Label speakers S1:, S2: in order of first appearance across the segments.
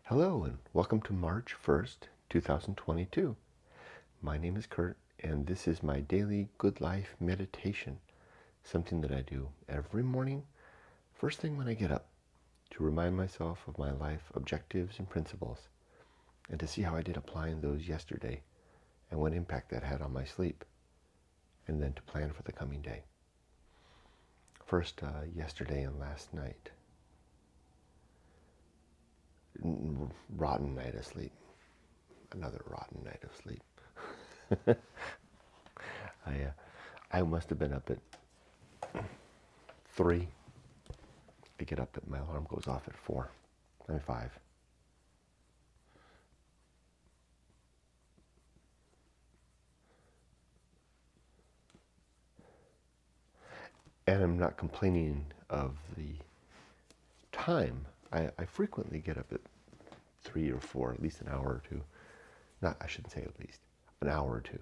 S1: Hello and welcome to March 1st, 2022. My name is Kurt and this is my daily good life meditation, something that I do every morning, first thing when I get up, to remind myself of my life objectives and principles, and to see how I did applying those yesterday and what impact that had on my sleep, and then to plan for the coming day. First, yesterday and last night. Rotten night of sleep. Another rotten night of sleep. I must have been up at 3. I get up my alarm goes off at 4. I'm 5. And I'm not complaining of the time. I frequently get up at 3 or 4, at least an hour or two. Not, I shouldn't say at least, an hour or two.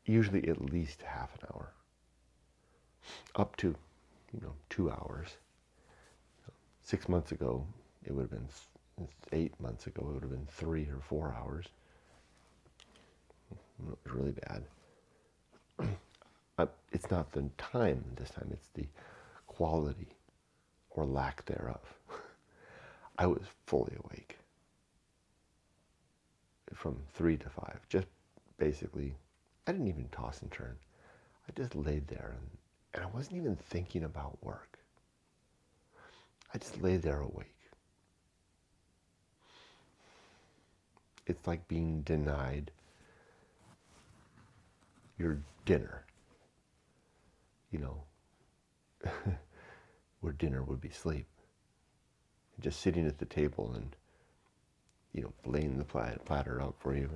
S1: Usually at least half an hour. Up to, 2 hours. 6 months ago, it would have been, 8 months ago, it would have been 3 or 4 hours. It was really bad. It's not the time this time, it's the quality or lack thereof. I was fully awake from 3 to 5. Just basically, I didn't even toss and turn. I just laid there and I wasn't even thinking about work. I just lay there awake. It's like being denied your dinner, where dinner would be sleep. And just sitting at the table and, laying the platter out for you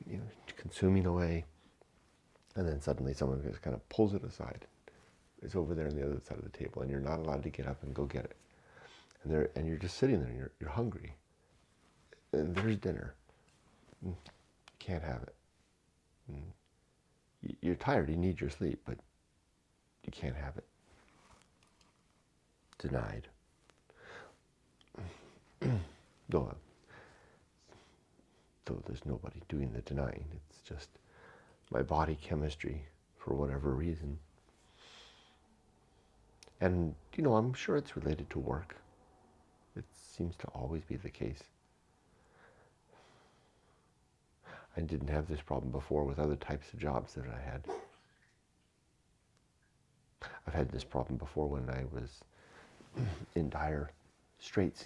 S1: and, consuming away. And then suddenly someone just kind of pulls it aside. It's over there on the other side of the table and you're not allowed to get up and go get it. And you're just sitting there and you're hungry. And there's dinner. You can't have it. You're tired, you need your sleep, but you can't have it. Denied. Though there's nobody doing the denying. It's just my body chemistry for whatever reason. And, I'm sure it's related to work. It seems to always be the case. I didn't have this problem before with other types of jobs that I had. I've had this problem before when I was in dire straits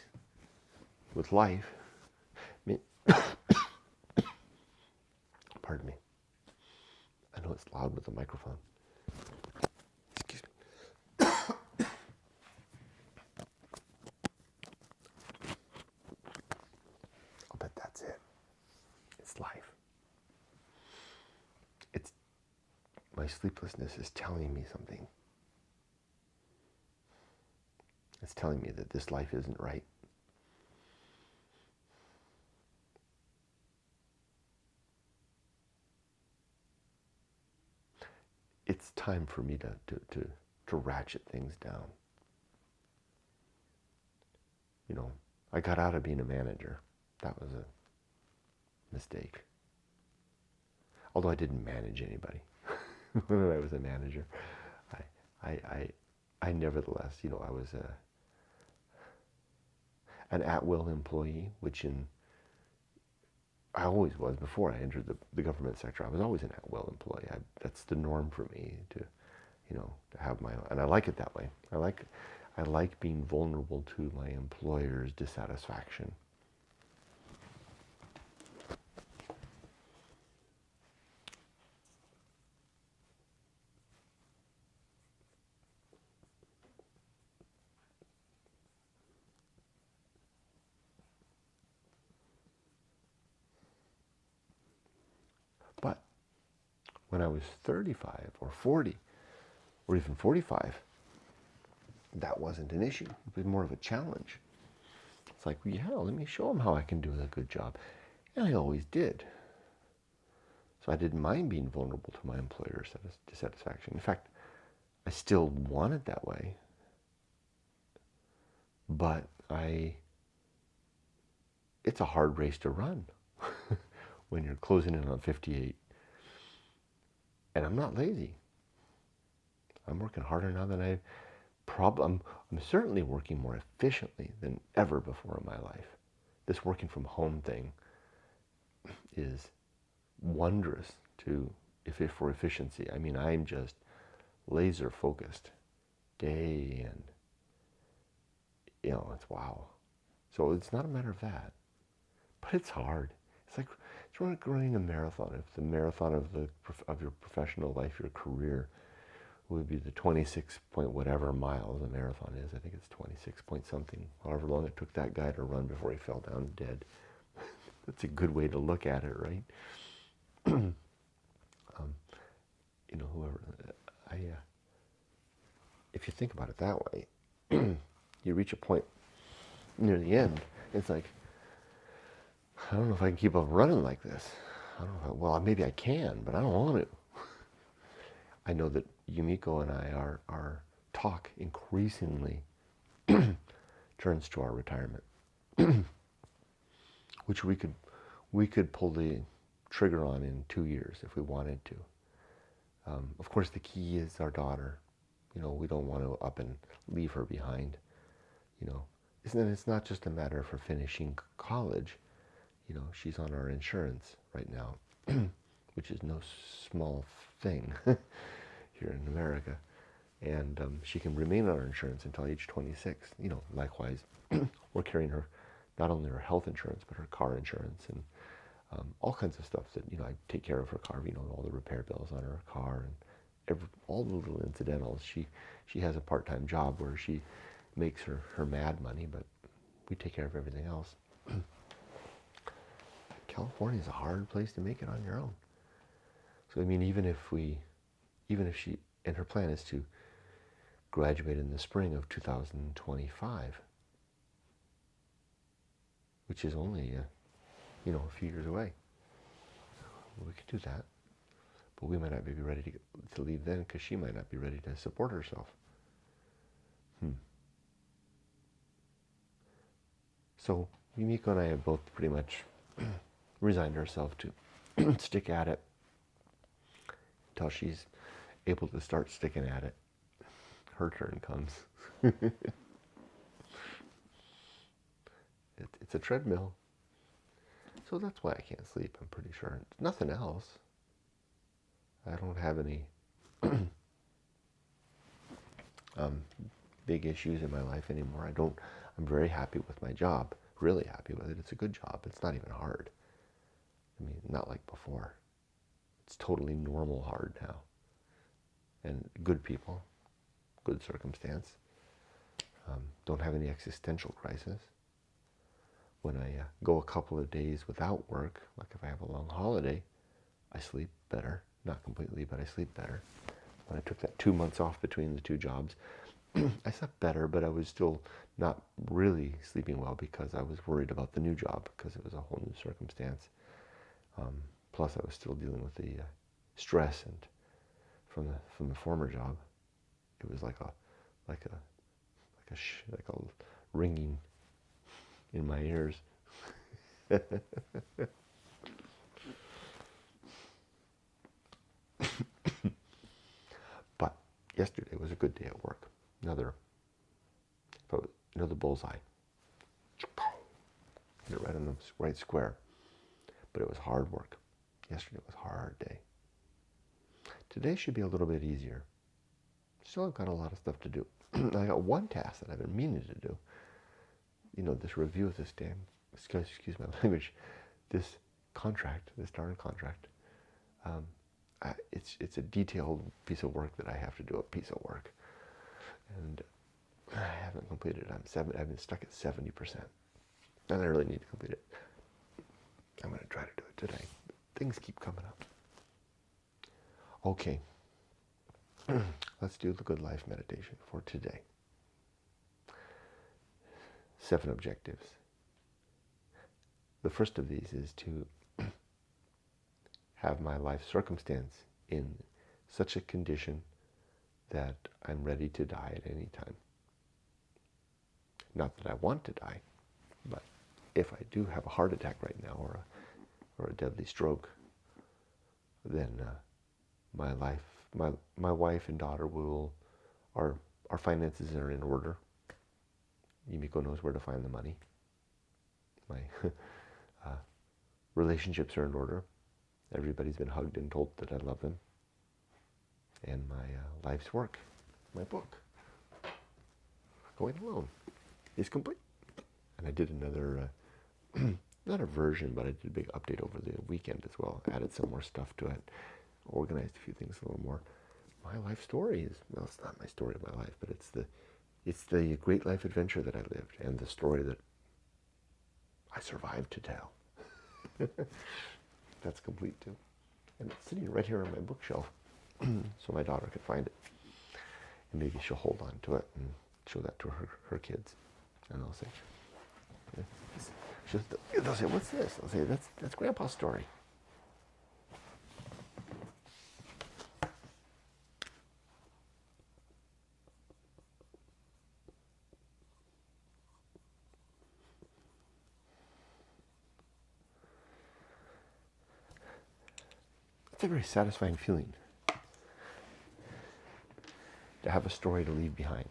S1: with life. Pardon me. I know it's loud with the microphone. Excuse me. I'll bet that's it. It's life. My sleeplessness is telling me something. It's telling me that this life isn't right. It's time for me to ratchet things down. I got out of being a manager. That was a mistake. Although I didn't manage anybody when I was a manager. I nevertheless, I was an atwill employee, which I always was before I entered the government sector. I was always an at-will employee. That's the norm for me to have my own, and I like it that way. I like being vulnerable to my employer's dissatisfaction. But when I was 35 or 40 or even 45, that wasn't an issue. It was more of a challenge. It's like, well, yeah, let me show them how I can do a good job. And I always did. So I didn't mind being vulnerable to my employer's dissatisfaction. In fact, I still want it that way. But I it's a hard race to run when you're closing in on 58. And I'm not lazy. I'm working harder now than I'm certainly working more efficiently than ever before in my life. This working from home thing is wondrous for efficiency. I mean, I'm just laser focused day in. It's wow. So it's not a matter of that, but it's hard. It's like running a marathon. If the marathon of your professional life, your career, would be the 26 point whatever miles a marathon is. I think it's 26 point something. However long it took that guy to run before he fell down dead. That's a good way to look at it, right? Whoever if you think about it that way, you reach a point near the end. It's like, I don't know if I can keep on running like this. I don't know. Well, maybe I can, but I don't want to. I know that Yumiko and I, our talk increasingly turns to our retirement, which we could pull the trigger on in 2 years if we wanted to. Of course, the key is our daughter. We don't want to up and leave her behind. It's not just a matter of her finishing college. She's on our insurance right now, which is no small thing here in America. And she can remain on our insurance until age 26. Likewise, we're carrying her, not only her health insurance, but her car insurance and all kinds of stuff that, I take care of her car, all the repair bills on her car and all the little incidentals. She has a part-time job where she makes her mad money, but we take care of everything else. California is a hard place to make it on your own. So, I mean, even if she, and her plan is to graduate in the spring of 2025, which is only, a few years away. We could do that. But we might not be ready to leave then because she might not be ready to support herself. So Yumiko and I have both pretty much resigned ourselves to stick at it until she's able to start sticking at it. Her turn comes. It's a treadmill. So that's why I can't sleep, I'm pretty sure. Nothing else. I don't have any big issues in my life anymore. I'm very happy with my job. Really happy with it. It's a good job. It's not even hard. I mean, not like before. It's totally normal hard now. And good people, good circumstance. Don't have any existential crisis. When I go a couple of days without work, like if I have a long holiday, I sleep better. Not completely, but I sleep better. When I took that 2 months off between the two jobs, I slept better, but I was still not really sleeping well because I was worried about the new job because it was a whole new circumstance. Plus, I was still dealing with the stress and from the former job. It was like a ringing in my ears. But yesterday was a good day at work. Another bullseye. Hit it right on the right square. But it was hard work. Yesterday was a hard day. Today should be a little bit easier. Still have got a lot of stuff to do. I got one task that I've been meaning to do. This review of this excuse my language, this darn contract. It's a detailed piece of work that I have to do, a piece of work. And I haven't completed it. I've been stuck at 70%. And I really need to complete it. I'm going to try to do it today. Things keep coming up. Okay. Let's do the Good Life meditation for today. 7 objectives. The first of these is to have my life circumstance in such a condition that I'm ready to die at any time. Not that I want to die, but if I do have a heart attack right now or a deadly stroke, then my life, my wife and daughter our finances are in order. Yumiko knows where to find the money. My relationships are in order. Everybody's been hugged and told that I love them. And my life's work, my book, Going Alone, is complete. And I did another, not a version, but I did a big update over the weekend as well. Added some more stuff to it, organized a few things a little more. My life story is, well, it's not my story of my life, but it's the great life adventure that I lived and the story that I survived to tell. That's complete too. And it's sitting right here on my bookshelf so my daughter could find it. And maybe she'll hold on to it and show that to her kids. And they'll say, they'll say, what's this? They'll say, that's Grandpa's story. It's a very satisfying feeling to have a story to leave behind.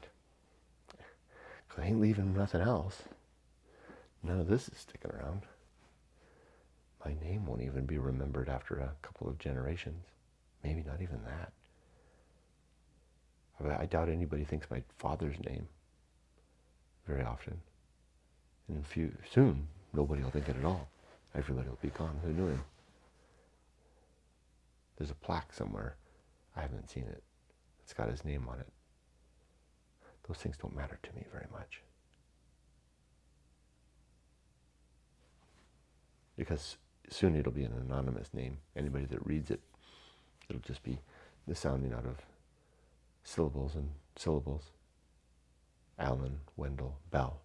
S1: Because I ain't leaving nothing else. None of this is sticking around. My name won't even be remembered after a couple of generations. Maybe not even that. I doubt anybody thinks my father's name very often. And soon, nobody will think it at all. Everybody will be gone who knew him. There's a plaque somewhere. I haven't seen it. It's got his name on it. Those things don't matter to me very much. Because soon it'll be an anonymous name. Anybody that reads it, it'll just be the sounding out of syllables and syllables. Alan, Wendell, Bell.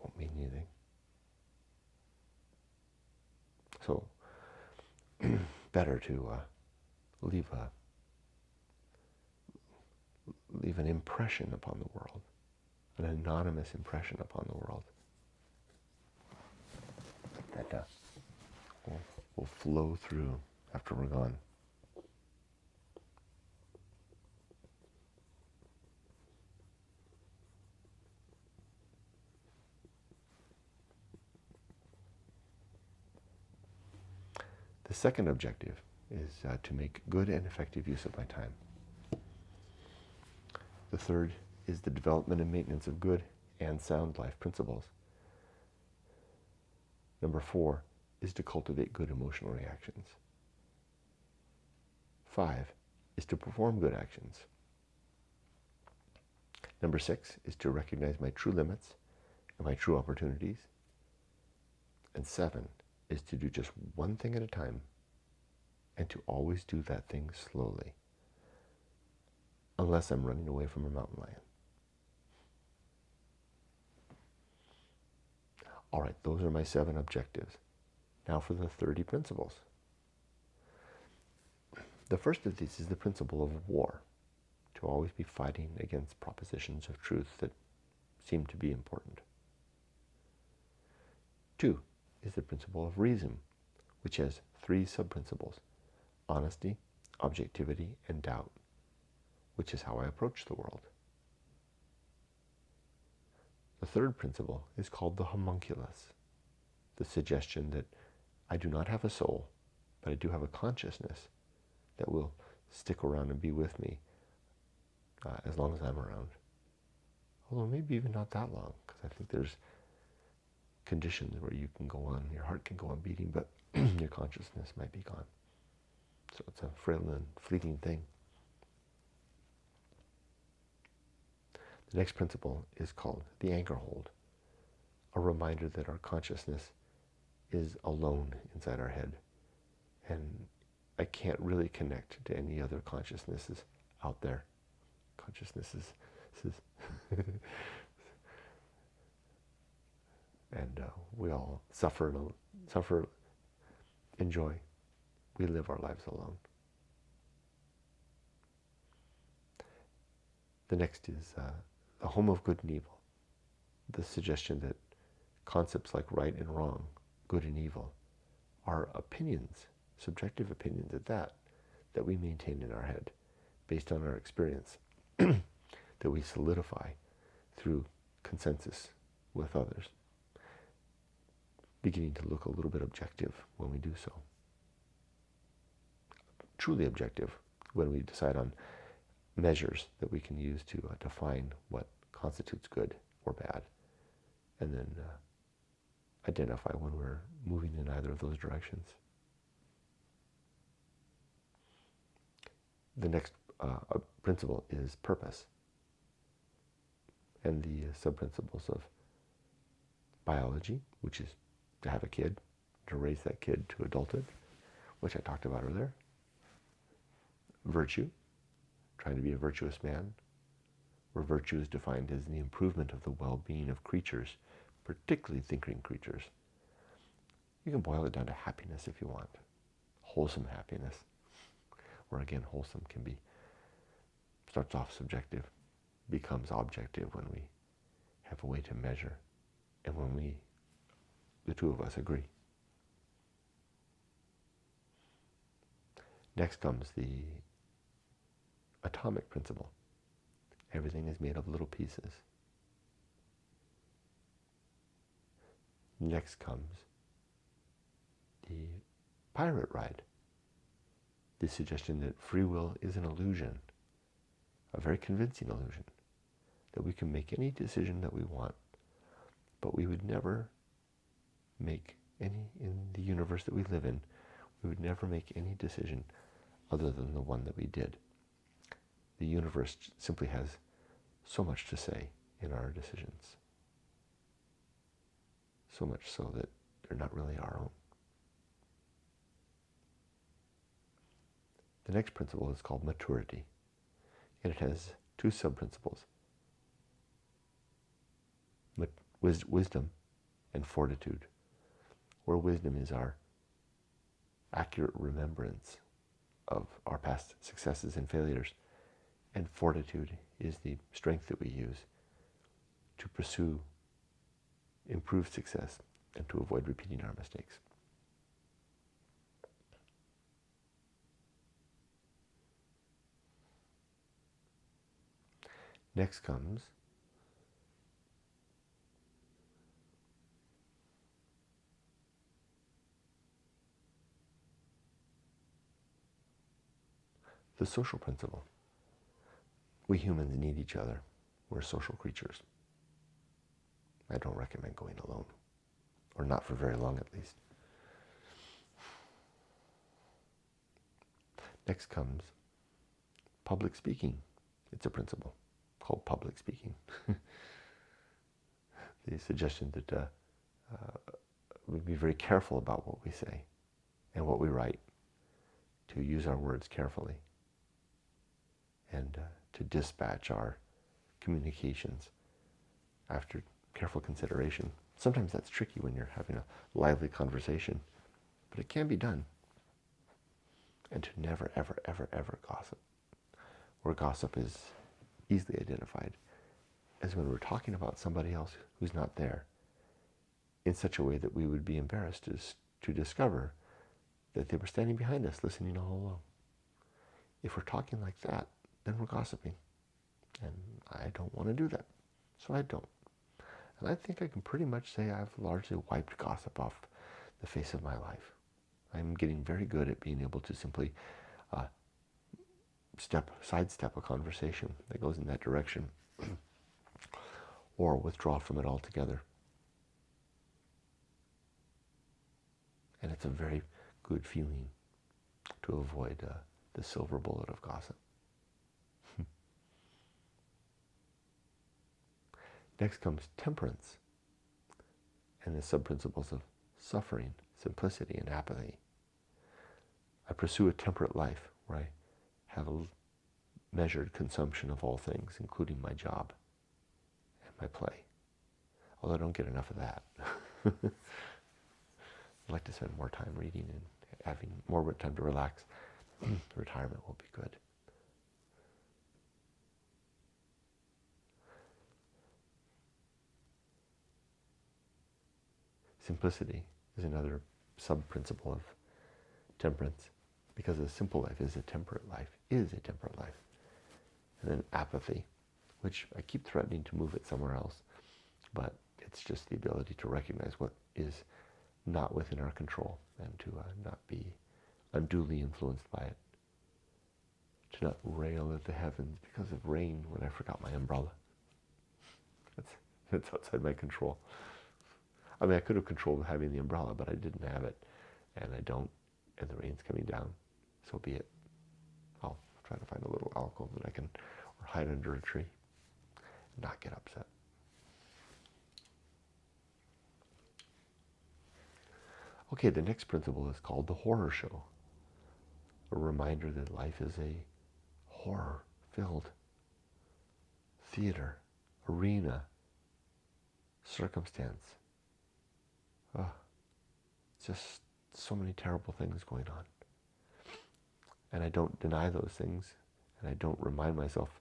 S1: Won't mean anything. So, better to leave an impression upon the world, an anonymous impression upon the world that will flow through after we're gone. The second objective is to make good and effective use of my time. The third is the development and maintenance of good and sound life principles. Number 4 is to cultivate good emotional reactions. 5 is to perform good actions. Number 6 is to recognize my true limits and my true opportunities. And 7 is to do just one thing at a time and to always do that thing slowly, unless I'm running away from a mountain lion. All right, those are my 7 objectives. Now for the 30 principles. The first of these is the principle of war, to always be fighting against propositions of truth that seem to be important. 2 is the principle of reason, which has 3 sub-principles: honesty, objectivity, and doubt, which is how I approach the world. The third principle is called the Homunculus, the suggestion that I do not have a soul, but I do have a consciousness that will stick around and be with me as long as I'm around. Although maybe even not that long, because I think there's conditions where you can go on, your heart can go on beating, but your consciousness might be gone. So it's a frail and fleeting thing. The next principle is called the Anchorhold, a reminder that our consciousness is alone inside our head, and I can't really connect to any other consciousnesses out there. Consciousnesses, and we all suffer, enjoy. We live our lives alone. The next is the home of good and evil, the suggestion that Concepts like right and wrong, good and evil, are opinions, subjective opinions at that we maintain in our head based on our experience, that we solidify through consensus with others, beginning to look a little bit objective when we do so. Truly objective when we decide on measures that we can use to define what constitutes good or bad, and then identify when we're moving in either of those directions. The next principle is purpose, and the sub-principles of biology, which is to have a kid, to raise that kid to adulthood, which I talked about earlier. Virtue, trying to be a virtuous man, where virtue is defined as the improvement of the well-being of creatures, particularly thinking creatures. You can boil it down to happiness if you want. Wholesome happiness. Where again, wholesome can be, starts off subjective, becomes objective when we have a way to measure, and when the two of us agree. Next comes the atomic principle. Everything is made of little pieces. Next comes the pirate ride. The suggestion that free will is an illusion, a very convincing illusion, that we can make any decision that we want, but we would never make any, in the universe that we live in, we would never make any decision other than the one that we did. The universe simply has so much to say in our decisions. So much so that they're not really our own. The next principle is called maturity, and it has two sub-principles: wisdom and fortitude, where wisdom is our accurate remembrance of our past successes and failures, and fortitude is the strength that we use to pursue improved success and to avoid repeating our mistakes. Next comes the social principle. We humans need each other. We're social creatures. I don't recommend going alone, or not for very long at least. Next comes public speaking. It's a principle called public speaking. The suggestion that we be very careful about what we say and what we write, to use our words carefully, and to dispatch our communications after careful consideration. Sometimes that's tricky when you're having a lively conversation, but it can be done. And to never, ever, ever, ever gossip. Where gossip is easily identified as when we're talking about somebody else who's not there, in such a way that we would be embarrassed to discover that they were standing behind us listening all along. If we're talking like that, then we're gossiping. And I don't want to do that, so I don't. And I think I can pretty much say I've largely wiped gossip off the face of my life. I'm getting very good at being able to simply sidestep a conversation that goes in that direction, or withdraw from it altogether. And it's a very good feeling to avoid the silver bullet of gossip. Next comes temperance, and the sub-principles of suffering, simplicity, and apathy. I pursue a temperate life where I have a measured consumption of all things, including my job and my play. Although I don't get enough of that. I'd like to spend more time reading and having more time to relax. Retirement will be good. Simplicity is another sub-principle of temperance, because a simple life is a temperate life, And then apathy, which I keep threatening to move it somewhere else, but it's just the ability to recognize what is not within our control and to not be unduly influenced by it. To not rail at the heavens because of rain when I forgot my umbrella. That's outside my control. I mean, I could have controlled having the umbrella, but I didn't have it, and I don't, and the rain's coming down. So be it. I'll try to find a little alcove that I can, or hide under a tree, and not get upset. Okay, the next principle is called the horror show. A reminder that life is a horror-filled theater, arena, circumstance. Just so many terrible things going on. And I don't deny those things, and I don't remind myself,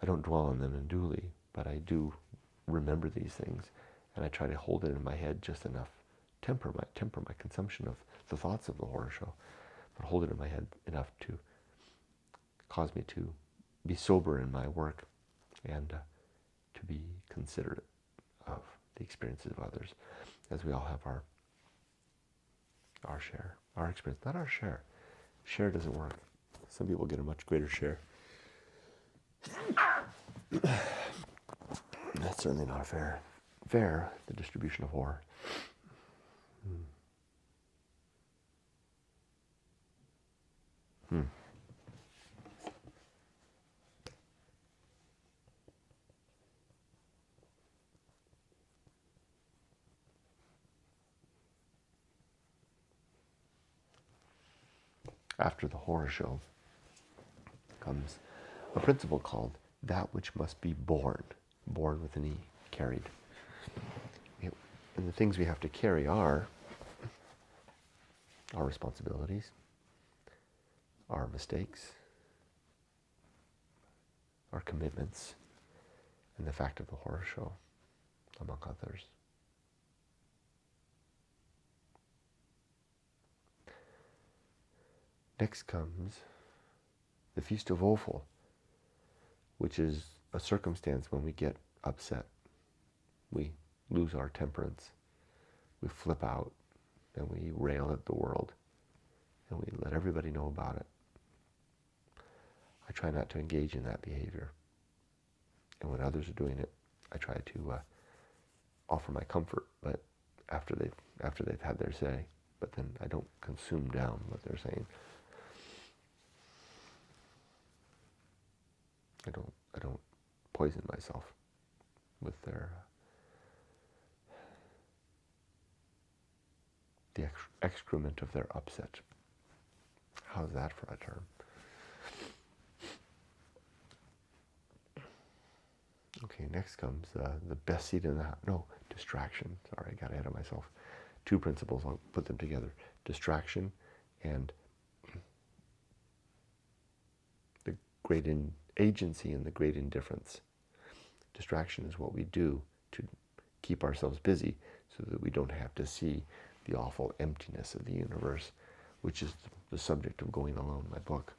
S1: I don't dwell on them unduly, but I do remember these things, and I try to hold it in my head just enough, temper my consumption of the thoughts of the horror show, but hold it in my head enough to cause me to be sober in my work and to be considerate of the experiences of others, as we all have our share, our experience, not our share. Share doesn't work. Some people get a much greater share. That's certainly not fair. Fair, the distribution of horror. After the horror show comes a principle called that which must be borne. Borne with an E, carried. And the things we have to carry are our responsibilities, our mistakes, our commitments, and the fact of the horror show, among others. Next comes the Feast of Offal, which is a circumstance when we get upset. We lose our temperance. We flip out, and we rail at the world, and we let everybody know about it. I try not to engage in that behavior. And when others are doing it, I try to offer my comfort, but after they've had their say, but then I don't consume down what they're saying. I don't poison myself with their the excrement of their upset. How's that for a term? Okay, next comes the best seat in the house. No, distraction. Sorry, I got ahead of myself. Two principles, I'll put them together. Distraction and the great agency and the great indifference. Distraction is what we do to keep ourselves busy so that we don't have to see the awful emptiness of the universe, which is the subject of Going Alone, my book.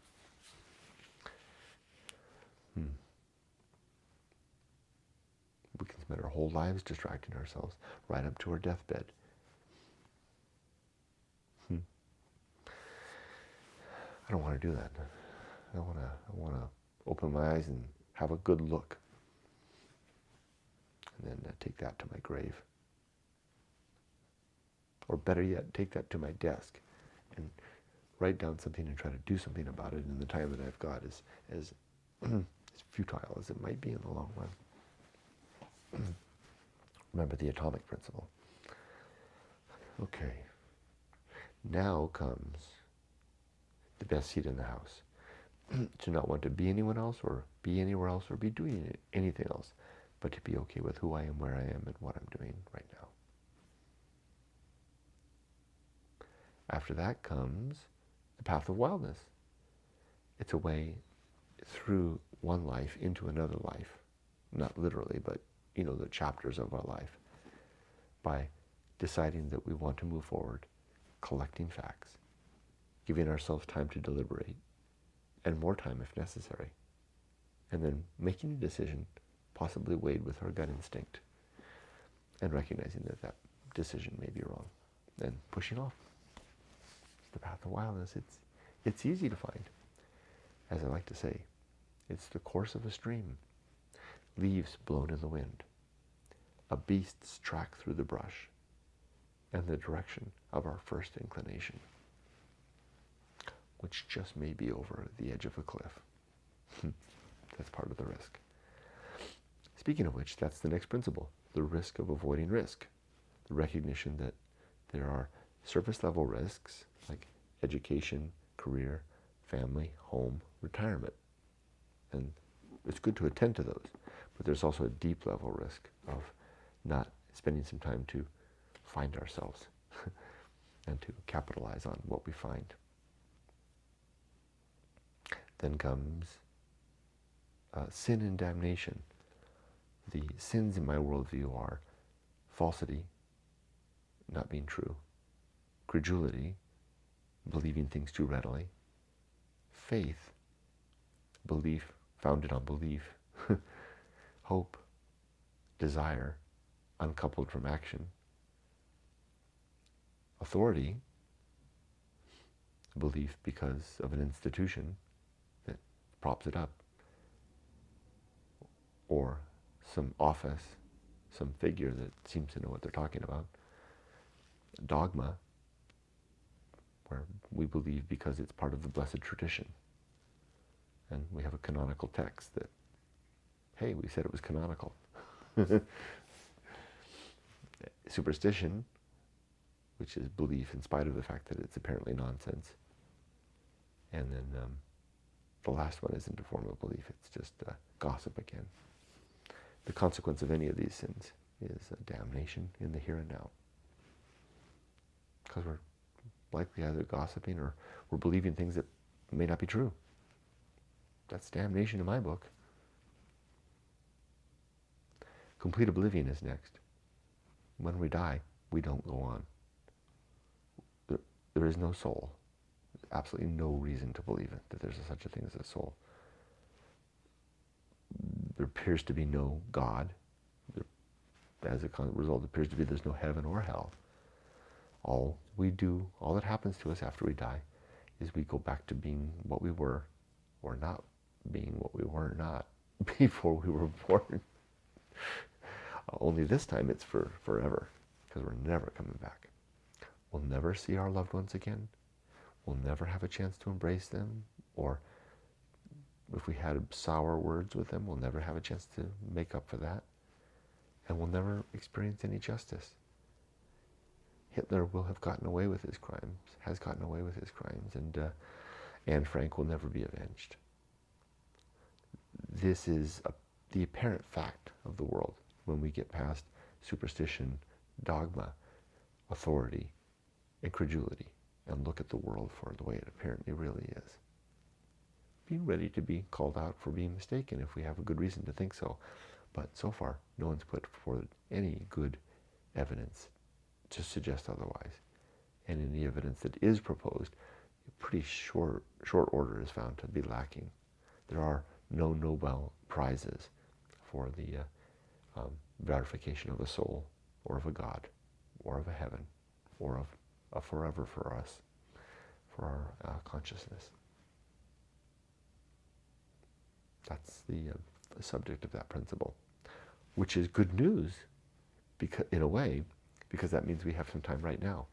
S1: We can spend our whole lives distracting ourselves right up to our deathbed. I don't want to do that. I want to open my eyes and have a good look, and then take that to my grave. Or better yet, take that to my desk and write down something and try to do something about it in the time that I've got, as futile as it might be in the long run. Remember the atomic principle. Okay. Now comes the best seat in the house. To not want to be anyone else or be anywhere else or be doing anything else, but to be okay with who I am, where I am, and what I'm doing right now. After that comes the Path of Wildness. It's a way through one life into another life. Not literally, but the chapters of our life. By deciding that we want to move forward, collecting facts, giving ourselves time to deliberate, and more time if necessary, and then making a decision, possibly weighed with our gut instinct, and recognizing that that decision may be wrong, and pushing off. The path of wildness, it's easy to find. As I like to say, it's the course of a stream, leaves blown in the wind, a beast's track through the brush, and the direction of our first inclination, which just may be over the edge of a cliff. That's part of the risk. Speaking of which, that's the next principle, the risk of avoiding risk. The recognition that there are surface level risks like education, career, family, home, retirement. And it's good to attend to those. But there's also a deep level risk of not spending some time to find ourselves and to capitalize on what we find. Then comes sin and damnation. The sins in my worldview are falsity, not being true, credulity, believing things too readily, faith, belief founded on belief, hope, desire, uncoupled from action, authority, belief because of an institution that props it up, or some office, some figure that seems to know what they're talking about, dogma, where we believe because it's part of the blessed tradition. And we have a canonical text that, hey, we said it was canonical. Superstition, which is belief in spite of the fact that it's apparently nonsense. And then the last one isn't a form of belief, it's just gossip again. The consequence of any of these sins is damnation in the here and now. Because we're likely either gossiping or we're believing things that may not be true. That's damnation in my book. Complete oblivion is next. When we die, we don't go on. There is no soul. There's absolutely no reason to believe it, that there's such a thing as a soul. There appears to be no God. As a result, it appears to be there's no heaven or hell. All we do, all that happens to us after we die, is we go back to being what we were, or not being what we were not before we were born. Only this time it's for forever, because we're never coming back. We'll never see our loved ones again. We'll never have a chance to embrace them, or if we had sour words with them, we'll never have a chance to make up for that. And we'll never experience any justice. Hitler will have gotten away with his crimes, has gotten away with his crimes, and Anne Frank will never be avenged. This is the apparent fact of the world when we get past superstition, dogma, authority, incredulity, and look at the world for the way it apparently really is. Being ready to be called out for being mistaken if we have a good reason to think so. But so far, no one's put forward any good evidence to suggest otherwise. And in the evidence that is proposed, a pretty short order is found to be lacking. There are no Nobel Prizes for the verification of a soul, or of a God, or of a heaven, or of a forever for us, for our consciousness. That's the subject of that principle, which is good news, because, in a way, because that means we have some time right now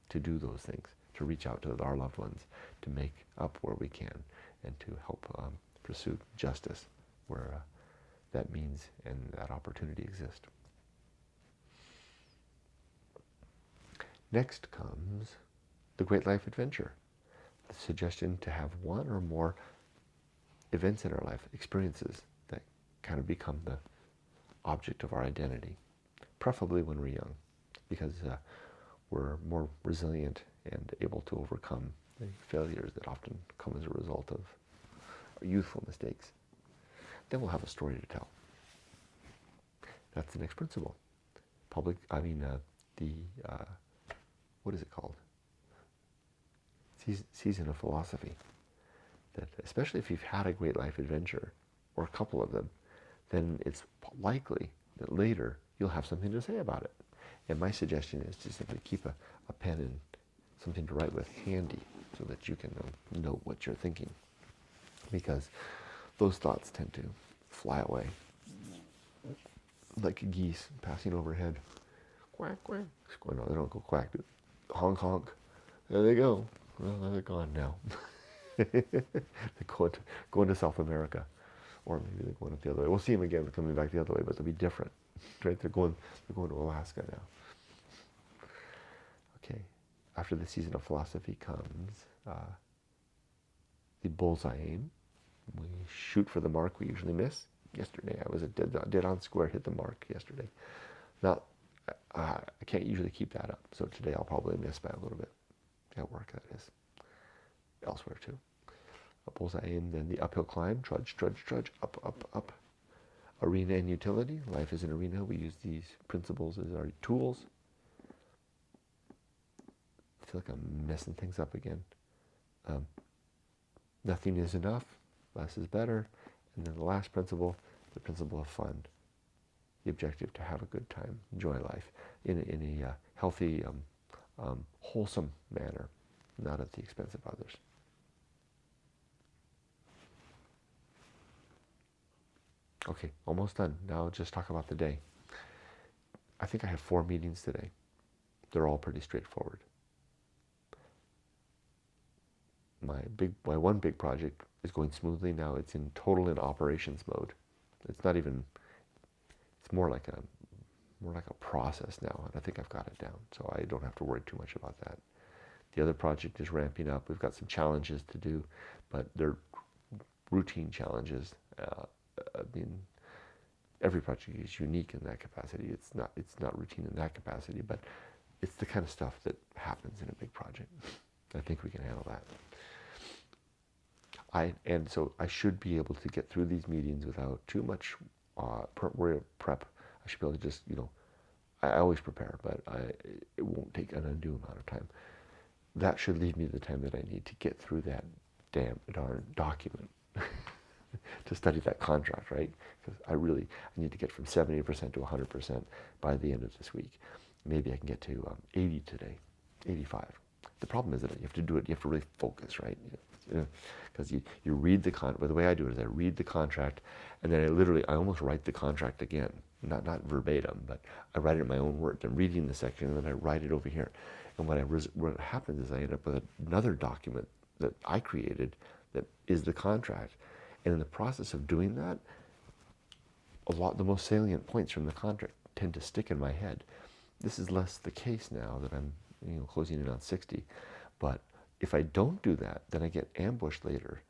S1: to do those things, to reach out to our loved ones, to make up where we can, and to help pursue justice where that means and that opportunity exists. Next comes the great life adventure, the suggestion to have one or more events in our life, experiences that kind of become the object of our identity, preferably when we're young, because we're more resilient and able to overcome the failures that often come as a result of our youthful mistakes. Then we'll have a story to tell. That's the next principle. the, what is it called? Season of philosophy. That especially if you've had a great life adventure, or a couple of them, then it's likely that later you'll have something to say about it. And my suggestion is to simply keep a pen and something to write with handy so that you can know what you're thinking. Because those thoughts tend to fly away like geese passing overhead. Quack, quack. No, they don't go quack. Honk, honk. There they go. Well, they're gone now. They're going to South America. Or maybe they're going up the other way. We'll see them again coming back the other way, but they'll be different. Right? They're going to Alaska now. Okay. After the season of philosophy comes the bullseye aim. We shoot for the mark we usually miss. Yesterday I was dead on square, hit the mark yesterday. Now, I can't usually keep that up, so today I'll probably miss by a little bit. At work, that is. Elsewhere too. A bullseye aim, then the uphill climb, trudge, trudge, trudge, up, up, up. Arena and utility. Life is an arena. We use these principles as our tools. I feel like I'm messing things up again. Nothing is enough. Less is better. And then the last principle, the principle of fun. The objective to have a good time, enjoy life in a healthy, wholesome manner, not at the expense of others. Okay, almost done. Now just talk about the day. I think I have 4 meetings today. They're all pretty straightforward. My one big project is going smoothly now. It's in operations mode. It's not even, it's more like a process now, and I think I've got it down, so I don't have to worry too much about that. The other project is ramping up. We've got some challenges to do, but they're routine challenges. I mean, every project is unique in that capacity. It's not routine in that capacity, but it's the kind of stuff that happens in a big project. I think we can handle that. And so I should be able to get through these meetings without too much worry of prep. I should be able to just, I always prepare, but it won't take an undue amount of time. That should leave me the time that I need to get through that darn document to study that contract, right? Because I need to get from 70% to 100% by the end of this week. Maybe I can get to 80 today, 85. The problem is that you have to do it, you have to really focus, right? Because you read the contract. The way I do it is I read the contract, and then I almost write the contract again. Not verbatim, but I write it in my own words. I'm reading the section, and then I write it over here. And what happens is I end up with another document that I created that is the contract. And in the process of doing that, the most salient points from the contract tend to stick in my head. This is less the case now that I'm closing in on 60. But if I don't do that, then I get ambushed later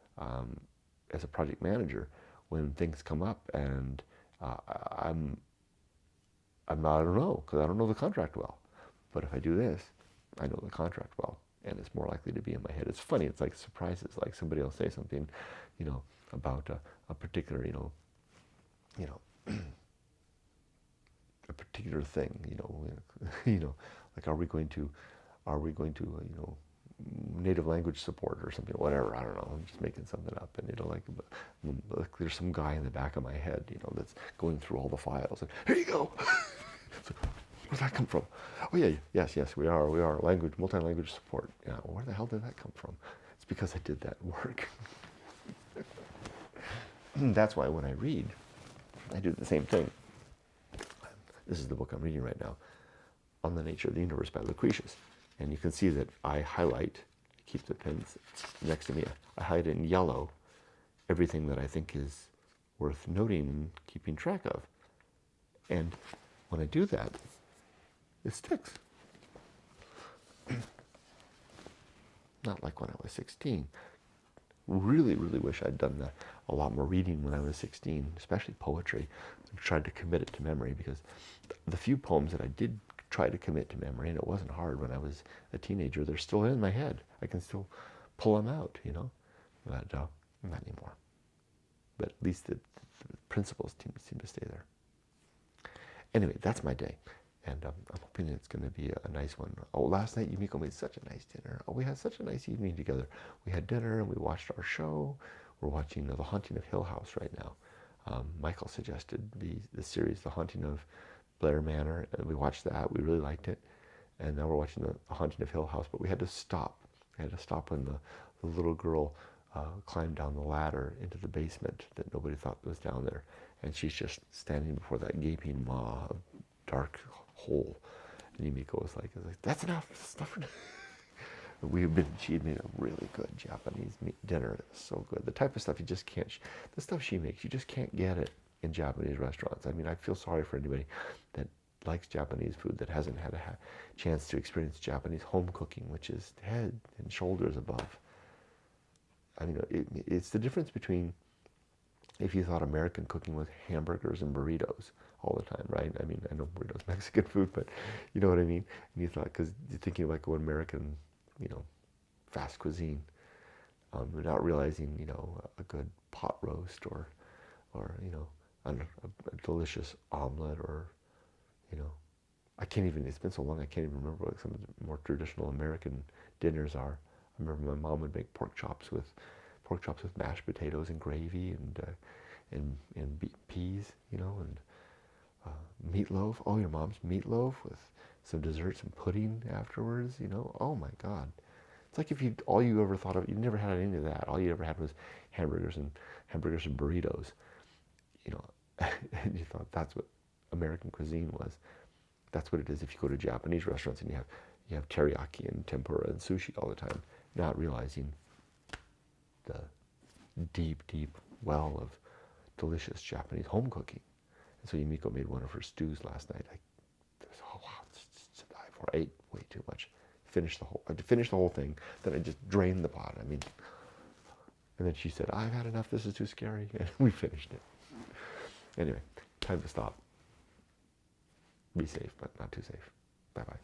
S1: as a project manager when things come up, and I don't know, because I don't know the contract well. But if I do this, I know the contract well, and it's more likely to be in my head. It's funny. It's like surprises. Like somebody will say something, about a particular, a particular thing. Like are we going to, native language support or something, whatever. I don't know. I'm just making something up, and like there's some guy in the back of my head, that's going through all the files, and here you go. So, where'd that come from? Oh yeah, yes, we are multi-language support. Yeah, where the hell did that come from? It's because I did that work. That's why when I read, I do the same thing. This is the book I'm reading right now, On the Nature of the Universe by Lucretius. And you can see that I highlight, keep the pens next to me, I highlight in yellow everything that I think is worth noting and keeping track of. And when I do that, it sticks. Not like when I was 16. Really, really wish I'd done a lot more reading when I was 16, especially poetry. I tried to commit it to memory, because the few poems that I did try to commit to memory, and it wasn't hard when I was a teenager, they're still in my head. I can still pull them out, but not anymore. But at least the principles seem to stay there. Anyway, that's my day. And I'm hoping it's going to be a nice one. Oh, last night Yumiko made such a nice dinner. Oh, we had such a nice evening together. We had dinner and we watched our show. We're watching The Haunting of Hill House right now. Michael suggested the series The Haunting of Blair Manor, and we watched that. We really liked it. And now we're watching The Haunting of Hill House, but we had to stop. We had to stop when the little girl climbed down the ladder into the basement that nobody thought was down there. And she's just standing before that gaping maw of dark hole. And Yumiko was like, that's enough. Stuff. She had made a really good Japanese dinner. It was so good. The type of stuff you just can't, the stuff she makes, you just can't get it in Japanese restaurants. I mean, I feel sorry for anybody that likes Japanese food that hasn't had a chance to experience Japanese home cooking, which is head and shoulders above. I mean, it's the difference between if you thought American cooking was hamburgers and burritos all the time, right? I mean, I know burritos Mexican food, but you know what I mean? And you thought, because you're thinking about what American, fast cuisine, without realizing, a good pot roast or a delicious omelet or, I can't even, it's been so long, I can't even remember what some of the more traditional American dinners are. I remember my mom would make pork chops with mashed potatoes and gravy and peas, and meatloaf. Oh, your mom's meatloaf with some dessert, some pudding afterwards, Oh my God. It's like if all you ever thought of, you never had any of that. All you ever had was hamburgers and burritos, and you thought that's what American cuisine was. That's what it is if you go to Japanese restaurants and you have teriyaki and tempura and sushi all the time, not realizing the deep, deep well of delicious Japanese home cooking. And so Yumiko made one of her stews last night. Oh wow, I ate way too much. I finished the whole thing. Then I just drained the pot. I mean, and then she said, "I've had enough. This is too scary." And we finished it. Anyway, time to stop. Be safe, but not too safe. Bye bye.